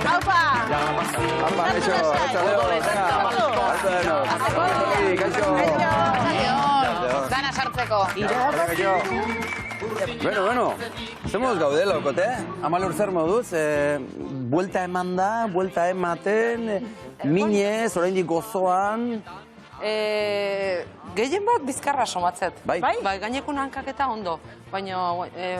Aupa! Aupa, kaixo, Dana sartzeko. Bueno, zemoz gaude, lokote? Amalur zer moduz, buelta eman da, buelta ematen, minez, oraindik gozoan... Gehien bat bizkarra somatzet. Bai? Bai, gainekun hankaketa ondo. Baina,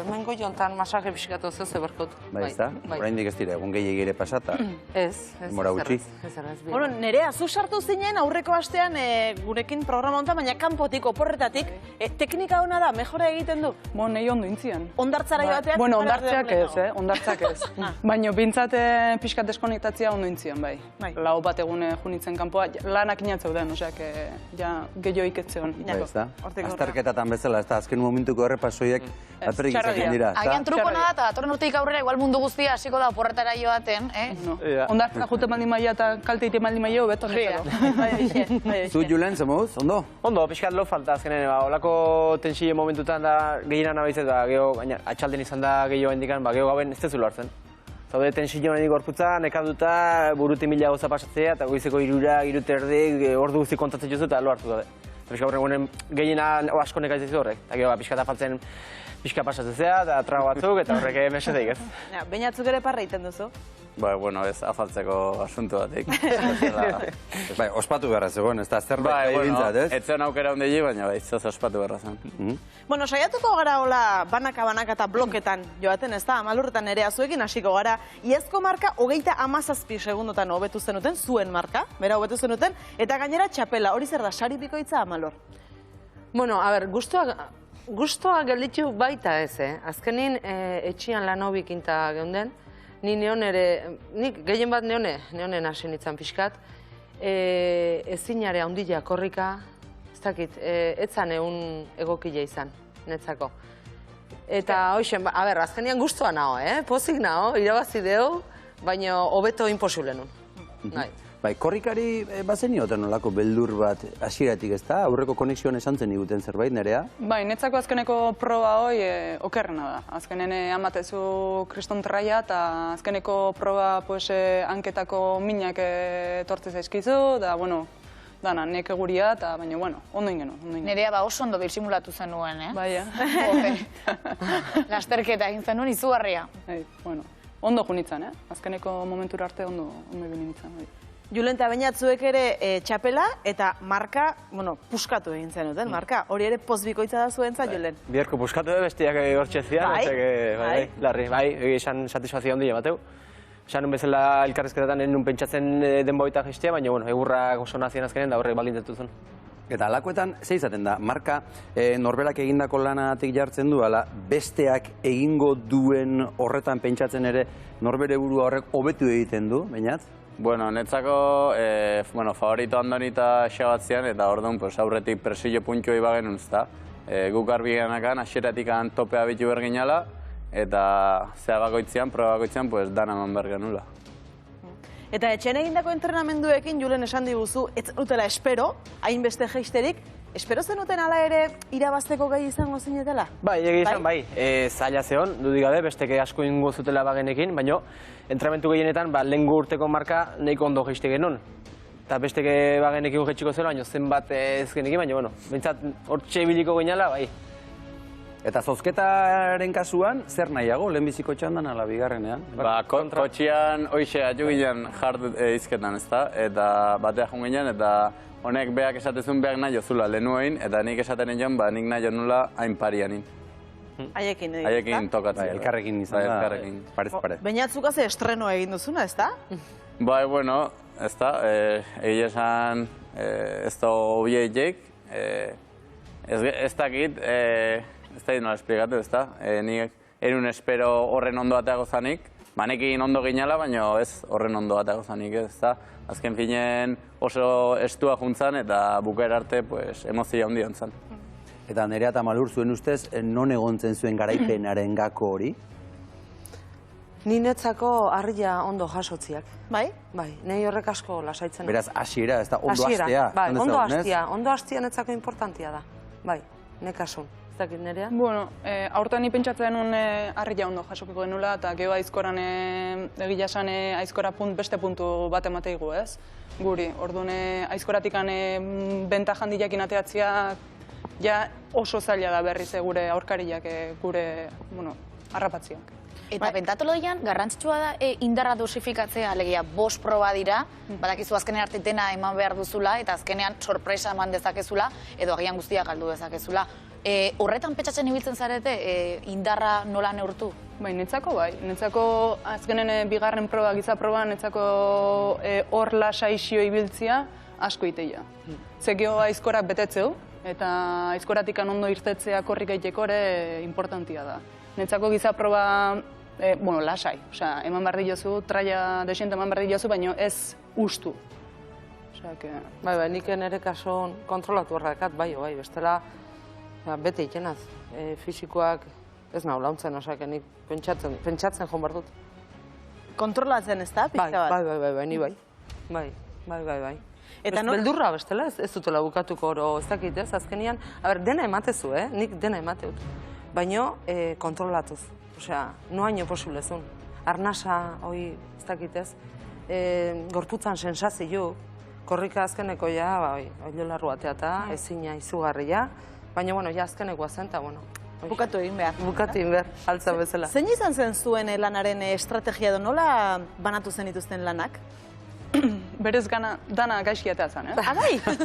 mengo jontan masaje pixkatu zeu berkot. Bai, ez da? Oraindik ez dira, egun gehiagire pasata. Ez. Mora gutxi. Bueno, Nerea, zu sartu zinen aurreko astean gurekin programa honetan, baina kanpotik, oporretatik, teknika hona da, mejora egiten du? Bo, nahi ondo intzian. Ondartzara joateak? Bueno, ondartzeak ez, ondartzeak ez. Baina bintzat pixkat deskonektatzia ondo intzian, bai. Lau bat egune junitzen kanpoa, lanak inatzeudan, oseak, ja, gehiago iketzeon. Bai, ez da? Azterketatan bezala, ez da, azken momentuko errepasoiek alperrik izaten dira. Agian trukona da, eta datorren urteik aurrera, igual mundu guztia hasiko da oporretara joaten, Ondartzera jute maldi maia eta kalte ite maldi maia, beto netzako. Zu, Julen, zemuz, ondo? Ondo, pixkat lo falta azkenen, olako tensile momentutan da gehienan abaizet, baina atxalden izan da gehiago hendikan, gehiago gaben ez tezulu hartzen. Zaude tensile hendik gorputza, nekaduta, buruti mila gauza pasatzea, eta goizeko irura, iruterdik, ordu guzti kontatzen jozu, eta lo hartu gabe. Pixka horren gehienan asko nekaitzaizu horrek, eta gero pixka eta faltzen pixka pasatzea, eta trago batzuk, eta horrek meseteik ez. Bainatzuk ere parra iten duzu? Bai, bueno, ez afaltzeko asuntu batik. Bai, ospatu beharra zegoen, ez da, zerbait bintzat, ez? Ez zen aukera ondegi, baina bai, zoz ospatu beharra zen. Bueno, saiatuko gara hola banaka eta bloketan joaten, ez da, Amalurretan ere azuekin hasiko gara. Iazko marka, 37 segundotan hobetu zenuten, zuen marka, bera hobetu zenuten, eta gainera txapela, hori zer da, sari bikoitza, Amalur? Bueno, a ber, gustoa gelditu baita ez, Azkenin, etxian lan hobikinta geunden, ni neon ere, nik gehien bat neonen hasi nintzen pixkat, ezinare handila korrika, ez dakit, etzan egun egokile izan, netzako. Eta hoxen, a ber, azkenian gustoa naho, pozik naho, irabazi deu, baina hobeto imposible nun. Bai, korrikari bazen ioten nolako beldur bat hasieratik ez da? Aurreko konexioan esan zen iguten zerbait, Nerea? Bai, netzako azkeneko proba hoi okerrena da. Azkenen amatezu kriston traia eta azkeneko proba hanketako minak etortze zaizkizu, da, bueno, dana, neke guria eta, baina, bueno, ondo ingenu. Nerea oso ondo birsimulatu zenuen, Bai, Lasterketa egin zenuen izugarria. Bueno, ondo junitzen, Azkeneko momentura arte ondo egin nintzen, bai. Julen eta Bainatzuek ere txapela eta marka, bueno, puskatu egin zenuten, marka. Hori ere pozbikoitza da zuentza, Julen? Biharko puskatu bestiak gortxe zian, larri, esan satisfazio handi bateu. Esan nun bezala elkarrezketetan nun pentsatzen denboita gestia, baina egurra oso nazien azkenen da horrek baldintzatu zen. Eta alakoetan, ze izaten da, marka norberak egindako lanatik jartzen du, ala besteak egingo duen horretan pentsatzen ere norbere burua horrek hobetu egiten du, bainat? Bueno, netzako favorito Andonita xabatzean, eta orduan aurretik presio puntuoi bagenun, ezta. Guk garbi genakan, hasieratik topea bitu berginala, eta zea bakoitzean, proba bakoitzean, dana eman behar genula. Eta etxen egindako entrenamenduekin, Julen esan diguzu, ez utela espero, hainbeste geisterik, espero zenuten ala ere irabazteko gai izango zinetela? Bai, egia izan, bai. Zaila zeon, dudik gabe, besteke asko ingo zutela bagenekin, baina entrenamendu gehienetan, lehengo urteko marka nahiko ondo geiste genuen. Eta besteke bagenekin jetxiko zela, baina zenbat ez genekin, baina, bueno, bintzat hortxe biliko geinala, bai. Eta zozketaren kasuan, zer nahiago, lehenbiziko txandan ala bigarrenean? Kotxian hoxe atu ginen hard izketan, ezta? Eta batea joan ginen, eta honek beak esatezun beak nahi jozula lehenuein, eta nik esaten egin, nik nahi jonula hain parianin. Haiekin tokatzen. Elkarrekin izan da, parez pare. Bainatzuk haze estreno egin duzuna, ezta? Bai, bueno, ezta, egia esan ez da obieik, ez dakit, ez da nola esplikatu, ez da? Nik erun espero horren ondo bateago zanik, nekin ondo ginala, baina ez horren ondo bateago zanik, ez da? Azken finen oso estua juntzan eta bukaera arte emozia handi hontzan. Eta Nerea eta Amalur, zuen ustez, non egontzen zuen garaipenaren gako hori? Ni netzako harria ondo jasotziak. Bai? Bai, nahi horrek asko lasaitzen. Beraz, hasiera, ez da ondo hastea. Bai, ondo hastea netzako importantia da. Bai, nekasun. Ez dakit nerea? Bueno, aurten ni pentsatzen nun harria ondo jasokiko genula, eta geho aizkoran egia esan aizkora beste puntu bat emateigu, ez? Guri, orduan aizkoratikan benta handiakin ateatzea ja oso zaila da berriz gure aurkariak gure, bueno, harrapatziak. Eta pentatologian, garrantzitsua da indarra dosifikatzea, alegia, 5 proba dira, badakizu azkenean arte dena eman behar duzula, eta azkenean sorpresa eman dezakezula, edo agian guztiak galdu dezakezula. Horretan pentsatzen ibiltzen zarete, indarra nola neurtu? Bai, netzako bai. Netzako azkenen bigarren proba, giza proba, netzako hor lasaixio ibiltzia asko iteia. Zekio aizkorak betetzeu, eta aizkoratikan ondo irtetzea korrik egiteko ere importantia da. Netzako giza proba, bueno, lasai. Osea, eman behar diozu, traia desiente eman behar diozu, baina ez ustu. Osea, que... Bai, nik nire kason kontrolatu horrekat, bai, bestela bete ikenaz. Fisikoak ez nahu launtzen, osea, nik pentsatzen joan behar dut. Kontrolatzen ez da, pizka bat? Bai, ni bai. Bai. Eta beldurra bestela, ez dutela bukatuko oro, ez dakit, ez? Azkenian, dena ematezu, nik dena emateut. Baina kontrolatuz, osea, noaino posiblezun. Arnasa, hoi, ez dakit, ez? Gorputzan sensazio, korrika azkeneko ja, oilolarru ateata, ezina izugarria, baina, bueno, ja azkenekoa zen, eta, bueno. Bukatu egin behar. Bukatu egin behar, altza bezala. Zein izan zen zuen lanaren estrategia edo nola banatu zen dituzten lanak? Berez dana gaizki atea zen, eh?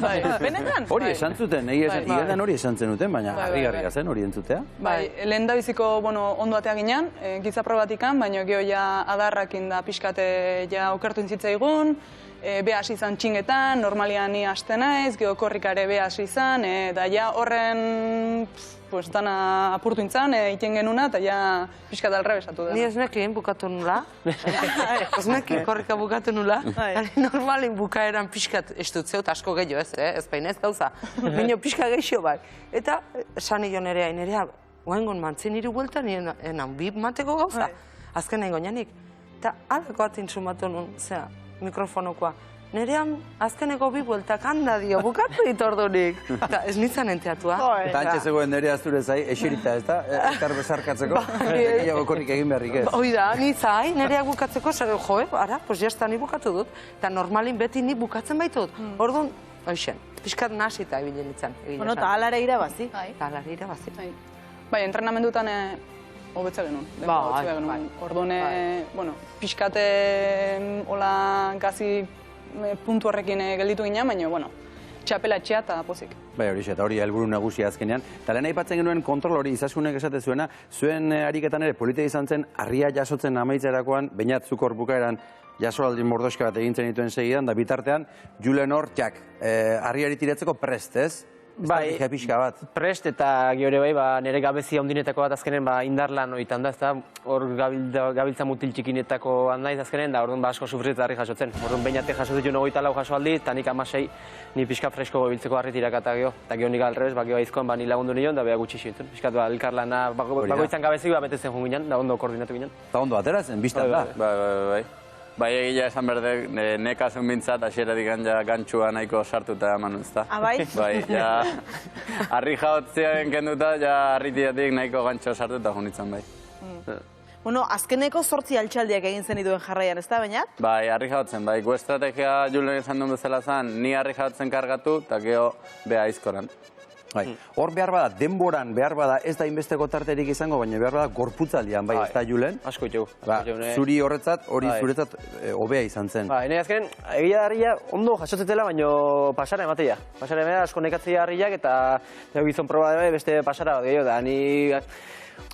Bai, benetan? Hori esan zuten, egiaten hori esan zenuten, baina harrigarria zen hori entzutea. Bai, lehen da biziko ondo atea ginen, giza probatikan, baina geho ja adarrakin da pixkate ja okertu intzitzaigun, beha hasi izan txingetan, normalian ni haste naiz, geho korrikare beha hasi izan, eta ja horren dana apurtu intzan, iten genuna, eta ja pixkat alrebesatu da. Ni ez nekien bukatu nula, ez nekien korrika bukatu nula, normalin bukaeran pixkat estutzeu, eta asko gehiago ez baina ez gauza, baina pixka gehiago bai. Eta sani jo nerea, oaingon mantzin hiru buelta, enan bi mateko gauza, azken nahi goianik. Eta alako atin sumatu nun, mikrofonokoa. Nerean azkeneko 2 bueltak handa dio, bukatu ditordunik. Eta ez nintzen enteatua. Eta antxe zegoen nerea zure zai, eserita ez da, elkar bezarkatzeko, gehiago korrik egin beharrik ez. Hoi da, ni zai, nereak bukatzeko, ara, jazta ni bukatu dut. Eta normalin beti ni bukatzen baitut. Orduan, hoixen, pixkat nasita ibilen nintzen. Bueno, eta alare irabazi. Eta alare irabazi. Bai, entrenamendutan hobetze genuen. Orduan, pixkate hola gazi puntu horrekin gelditu ginen, baina, bueno, txapela etxea eta pozik. Bai, hori eta hori helburu nagusia azkenean. Eta lehen aipatzen genuen kontrol hori Izasunek esate zuena, zuen ariketan ere politia izan zen, harria jasotzen amaitzerakoan, bainat zukor bukaeran jasoaldi mordoska bat egintzen dituen segidan, da bitartean, Julen hor, harriari tiratzeko prest, ez? Bai, prest eta gehore bai, nire gabezia ondinetako bat azkenen indarlan oitan da, ezta hor gabiltza mutil txikinetako handaiz azkenen, da orduan asko sufritzen harri jasotzen. Orduan behinate jasotzen joan 24 jasoaldi, eta nik 16 ni pixka fresko gobiltzeko harri tirakata geho. Eta geho nik alrebez, geho aizkoan ni lagundu nion, da beha gutxi zintzen. Pixkat elkarlana, bagoitzan gabezik betetzen joan ginen, da ondo koordinatu ginen. Eta ondo ateratzen, biztan da. Bai. Bai, egia esan berdek, nekasun bintzat, asieratik gantxua nahiko sartuta eman uzta. Bai? Bai, harri jaotzean kenduta, harritiatik nahiko gantxo sartuta junitzen bai. Bueno, azkeneko 8 altxaldiak egin zen dituen jarraian, ez da, baina? Bai, harri jaotzen, bai. Gu estrategia Julen esan duen bezala zen, ni harri jaotzen kargatu, eta geho beha aizkoran. Hor behar bada, denboran behar bada, ez da inbesteko tarterik izango, baina behar bada gorputzaldian, bai, ez da Julen? Asko itxegu. Zuri horretzat, hori zuretzat hobea izan zen. Nire azken, egia harria ondo jasotzetela, baina pasara ematea. Pasara ematea, asko nekatzea harriak, eta gizon proba deme beste pasara bat gehiago, da, ni...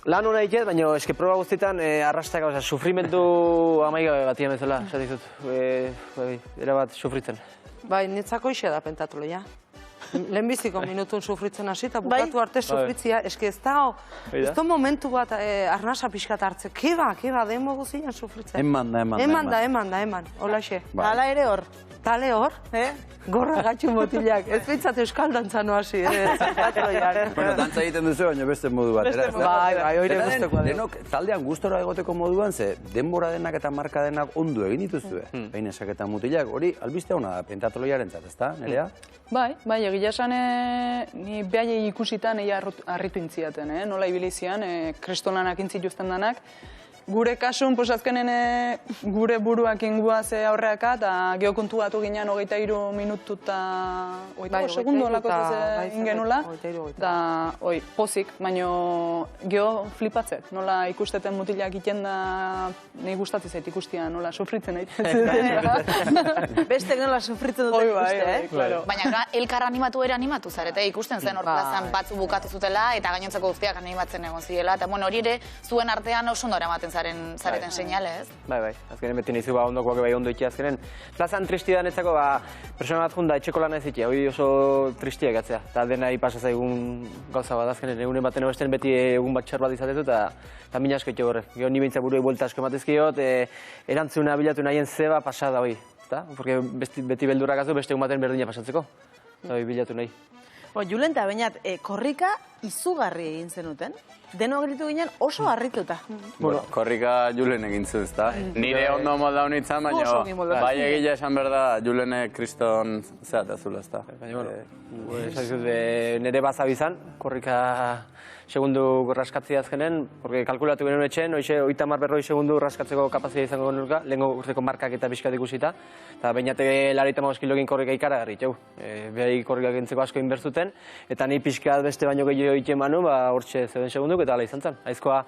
Lan hona iket, baina eske proba guztietan arrastak, sufrimentu amaigabe bat ian bezala, esatizut, erabat sufritzen. Bai, nitzako ixe da pentatule, ja. Lehenbiziko minutun sufritzen hasi, eta bukatu arte sufritzia, eske ez da momentu bat arnasa pixkat hartze, keba, denbo guzien sufritzen. Eman da. Hola xe. Hala ere hor, tale hor, gorra gatxu motilak. Ez bintzat euskal dantzano hasi, Bueno, dantza egiten duzu, baina beste modu bat. Bai, oire guztoko da. Denok taldean gustora egoteko moduan, ze denbora denak eta marka denak ondo egin dituzue. Behin esaketan mutilak, hori albiste hona da, pentatoloiarentzat, ezta, Nerea? Bai, egia esan ni behaiei ikusitan eia harritu intziaten, nola ibilizian, kristonanak intzituzten danak. Gure kasun, azkenen gure buruak inguaz aurreaka, eta geokontu batu ginen 23 minutu eta 8 segundu olako ingenula. Eta, pozik, baino geho flipatzet. Nola ikusteten mutilak iten da, nahi gustatzen zait ikustia, nola sufritzen nahi. Beste nola sufritzen dute ikuste, Baina elkar animatu ere animatu zarete, ikusten zen hor plazan batzu bukatu zutela, eta gainontzeko guztiak animatzen egon zirela, eta hori ere, zuen artean oso ondo eramaten zareten seinale, ez? Bai, azkenen beti nizu ondokoak bai ondo itxea azkenen. Plazan tristia danetzako, persona bat junda etxeko lana ez itxea, hori oso tristia gatzea. Eta denai pasa zaigun gauza bat azkenen, egunen baten obesten beti egun bat txar bat izatezu, eta mina asko itxo horre. Gero ni behintza buruei buelta asko ematezkiot, erantzuna bilatu nahien zeba pasada hori. Porque beti beldurrak azu beste egun baten berdina pasatzeko. Eta hori bilatu nahi. Julen eta bainat, korrika izugarri egin zenuten. Deno agritu ginen oso harrituta. Korrika Julen egin zuen, ezta? Nire ondo molda honitzen, baina bai egila esan behar da Julene kriston zehatazula, ezta? Nire bazabizan, korrika segundu raskatzea azkenen, porque kalkulatu genuen etxen, hoxe 30-40 segundu raskatzeko kapazia izango genuka, lehenko urteko markak eta pixkat ikusita, eta bainate 85 kilogin korrika ikaragarri, txau. Behai korrika gintzeko asko inbertzuten, eta ni pixkat beste baino gehiago egiten manu, hortxe zeuden segunduk, eta ala izan zen. Aizkoa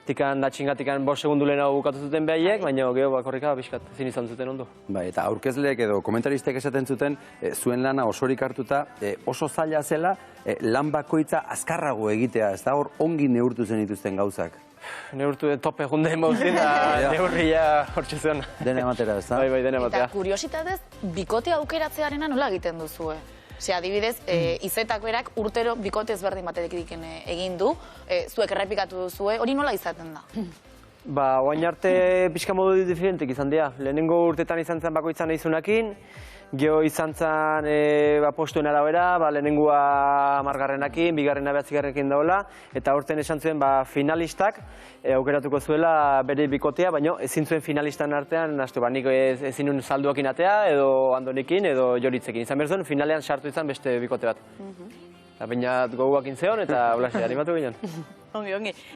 tikan datxingatikan 5 segundu lehenago bukatu zuten behaiek, baina gero korrika pixkat zin izan zuten ondo. Bai, eta aurkezleek edo komentaristek esaten zuten, zuen lana osorik hartuta, oso zaila zela, lan bakoitza azkarrago egitea, ez da hor ongi neurtu zen dituzten gauzak. Neurtu tope junde mauzien, da neurria hortxe zen. Dene ematera, ez da? Bai, dene ematea. Eta kuriositatez, bikote aukeratzearena nola egiten duzue? Adibidez, izetako erak urtero bikote ezberdin batetik egin du, zuek errepikatu duzue, hori nola izaten da? Oain arte pixka modu diferentek izan dira. Lehenengo urtetan izan zen bakoitzan nahi zunakin, geho izan zen postuen arabera, lehenengoa 10garrenakin, 2garrena 9garrenekin daula, eta urten esan zuen finalistak aukeratuko zuela bere bikotea, baina ezin zuen finalistan artean, nik ezin nuen salduakin atea, edo Andonikin, edo Joritzekin. Izan behar zuen, finalean sartu izan beste bikote bat. Baina goguakin zeon, eta hola animatu ginen. Ongi.